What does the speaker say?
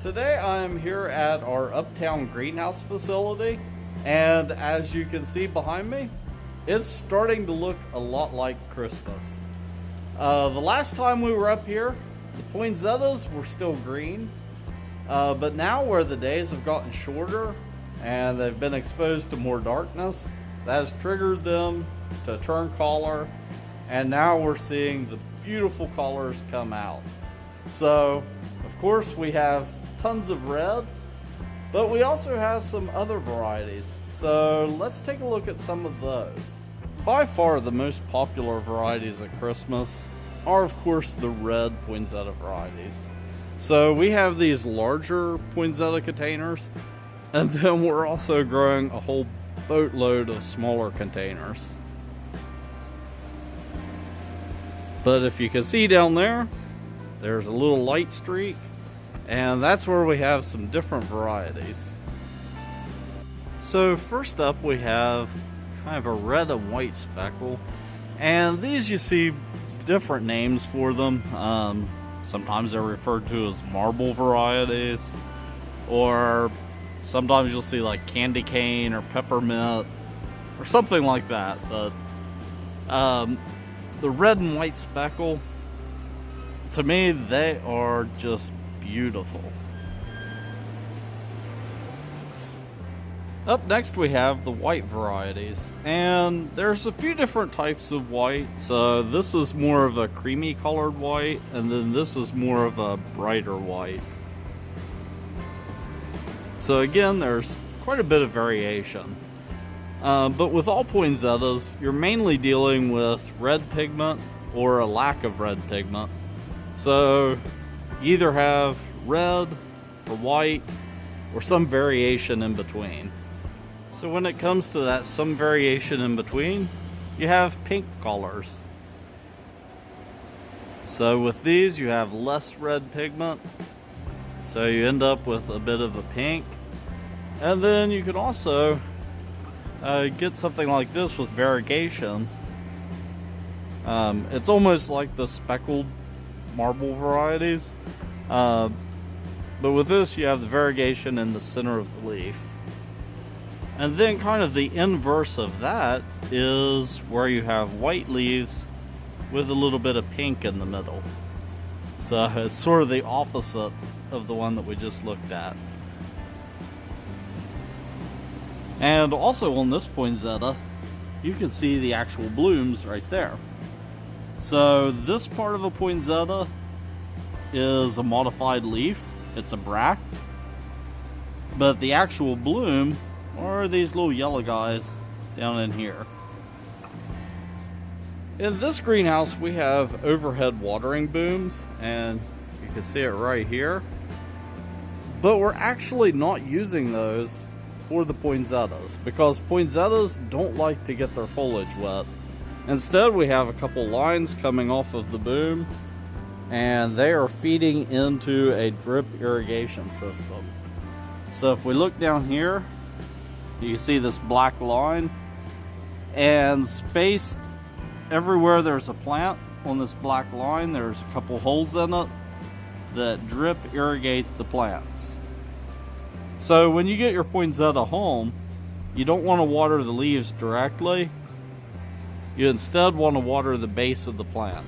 Today I'm here at our Uptown greenhouse facility, and as you can see behind me, it's starting to look a lot like Christmas. The last time we were up here, the poinsettias were still green, but now where the days have gotten shorter and they've been exposed to more darkness, that has triggered them to turn color, and now we're seeing the beautiful colors come out. So, of course, we have tons of red, but we also have some other varieties. So let's take a look at some of those. By far the most popular varieties at Christmas are, of course, the red poinsettia varieties. So we have these larger poinsettia containers, and then we're also growing a whole boatload of smaller containers. But if you can see down there, there's a little light streak, and that's where we have some different varieties. So first up we have kind of a red and white speckle, and these you see different names for them. Sometimes they're referred to as marble varieties, or sometimes you'll see like candy cane or peppermint or something like that. But the red and white speckle, to me, they are just beautiful. Up next we have the white varieties, and there's a few different types of white. So this is more of a creamy colored white, and then this is more of a brighter white. So again, there's quite a bit of variation. But with all poinsettias, you're mainly dealing with red pigment or a lack of red pigment. So you either have red or white or some variation in between. So when it comes to that some variation in between, you have pink colors. So with these you have less red pigment, so you end up with a bit of a pink. And then you can also get something like this with variegation. It's almost like the speckled marble varieties, but with this you have the variegation in the center of the leaf. And then kind of the inverse of that is where you have white leaves with a little bit of pink in the middle. So it's sort of the opposite of the one that we just looked at. And also on this poinsettia, you can see the actual blooms right there. So this part of a poinsettia is a modified leaf. It's a bract. But the actual bloom are these little yellow guys down in here. In this greenhouse we have overhead watering booms, and you can see it right here. But we're actually not using those for the poinsettias, because poinsettias don't like to get their foliage wet. Instead, we have a couple lines coming off of the boom, and they are feeding into a drip irrigation system. So if we look down here, you can see this black line, and spaced everywhere there's a plant on this black line, there's a couple holes in it that drip irrigate the plants. So when you get your poinsettia home, you don't want to water the leaves directly. You instead want to water the base of the plant.